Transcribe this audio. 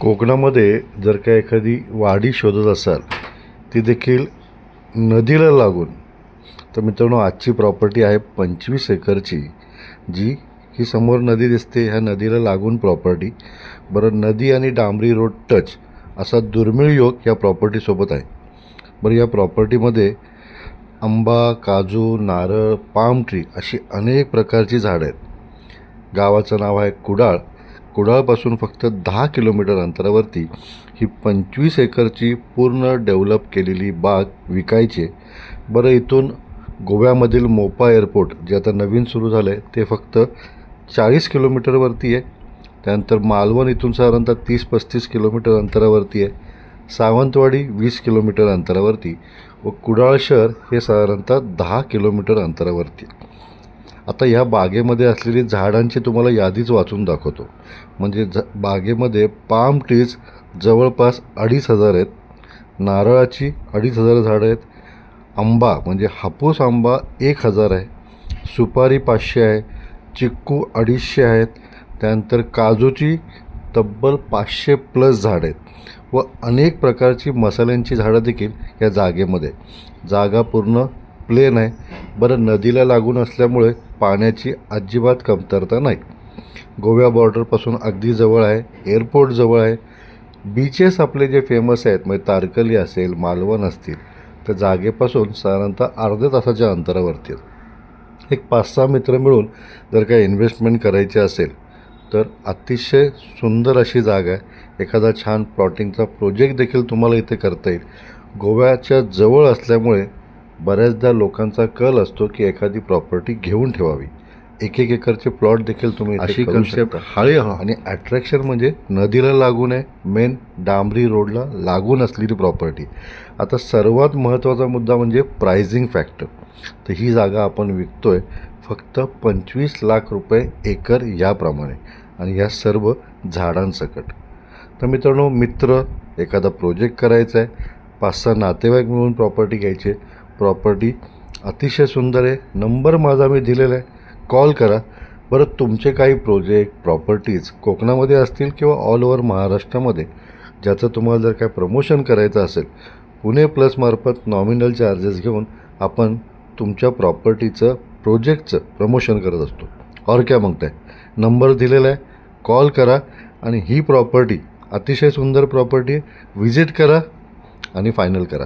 कोकणामध्ये जर का एखादी वाडी शोधत असाल ती देखील नदीला लागून, तर मित्रांनो आजची प्रॉपर्टी आहे 25 एकरची, जी ही समोर नदी दिसते, ह्या नदीला लागून प्रॉपर्टी. बरं, नदी आणि डांबरी रोड टच असा दुर्मिळ योग या प्रॉपर्टीसोबत आहे. बरं, या प्रॉपर्टीमध्ये आंबा, काजू, नारळ, पाम ट्री अशी अनेक प्रकारची झाडं आहेत. गावाचं नाव आहे कुडाळ. कुडाळपासून फक्त 10 किलोमीटर अंतरावरती ही 25 एकरची पूर्ण डेव्हलप केलेली बाग विकायची. बरं, इथून गोव्यामधील मोपा एअरपोर्ट जे आता नवीन सुरू झालं आहे ते फक्त 40 किलोमीटरवरती आहे. त्यानंतर मालवण इथून साधारणतः 30-35 किलोमीटर अंतरावरती आहे. सावंतवाडी 20 किलोमीटर अंतरावरती व कुडाळ शहर हे साधारणतः 10 किलोमीटर अंतरावरती. आता ह्या बागेमध्ये असलेली झाडांची तुम्हाला यादीच वाचून दाखवतो. म्हणजे बागेमध्ये पाम ट्रीज जवळपास 2,500 आहेत, नारळाची 2,500 झाडं आहेत, आंबा म्हणजे हापूस आंबा 1,000 आहे, सुपारी 500 आहे, चिक्कू 250 आहेत, त्यानंतर काजूची तब्बल 500+ झाडं आहेत व अनेक प्रकारची मसाल्यांची झाडं देखील या जागेमध्ये. जागा पूर्ण प्लेन आहे. बरं, नदीला लागून असल्यामुळे पाण्याची अजिबात कमतरता नाही. गोव्या बॉर्डरपासून अगदी जवळ आहे, एअरपोर्ट जवळ आहे. बीचेस आपले जे फेमस आहेत म्हणजे तारकली असेल, मालवण असतील, तर जागेपासून साधारणतः अर्ध्या तासाच्या अंतरावरती आहेत. एक 5-6 मित्र मिळून जर काही इन्व्हेस्टमेंट करायची असेल तर अतिशय सुंदर अशी जागा आहे. एखादा छान प्लॉटिंगचा प्रोजेक्ट देखील तुम्हाला इथे करता येईल. गोव्याच्या जवळ असल्यामुळे बऱ्याचदा लोकांचा कल असतो की एखादी प्रॉपर्टी घेऊन ठेवावी. 1-1 एकरचे प्लॉट देखील तुम्ही अशी कन्सेप्ट हाळी आणि अट्रॅक्शन म्हणजे नदीला लागून आहे, मेन डांबरी रोडला लागून असलेली प्रॉपर्टी. आता सर्वात महत्त्वाचा मुद्दा म्हणजे प्राइसिंग फॅक्टर. तर ही जागा आपण विकतोय फक्त 25 लाख रुपये एकर याप्रमाणे, आणि या सर्व झाडांसकट. तर मित्रांनो, मित्र एखादा प्रोजेक्ट करायचा आहे, 5-6 नातेवाईक मिळून प्रॉपर्टी घ्यायची. प्रॉपर्टी अतिशय सुंदर आहे. नंबर माझा मी दिलेला आहे, कॉल करा. बरं, तुमचे काही प्रोजेक्ट प्रॉपर्टीज कोकणामध्ये असतील किंवा ऑल ओव्हर महाराष्ट्रामध्ये ज्याचं तुम्हाला जर काय प्रमोशन करायचं असेल, पुणे प्लसमार्फत नॉमिनल चार्जेस घेऊन आपण तुमच्या प्रॉपर्टीचं प्रोजेक्टचं प्रमोशन करत असतो. और क्या मागताय? नंबर दिलेला आहे, कॉल करा. आणि ही प्रॉपर्टी अतिशय सुंदर प्रॉपर्टी, व्हिजिट करा आणि फायनल करा.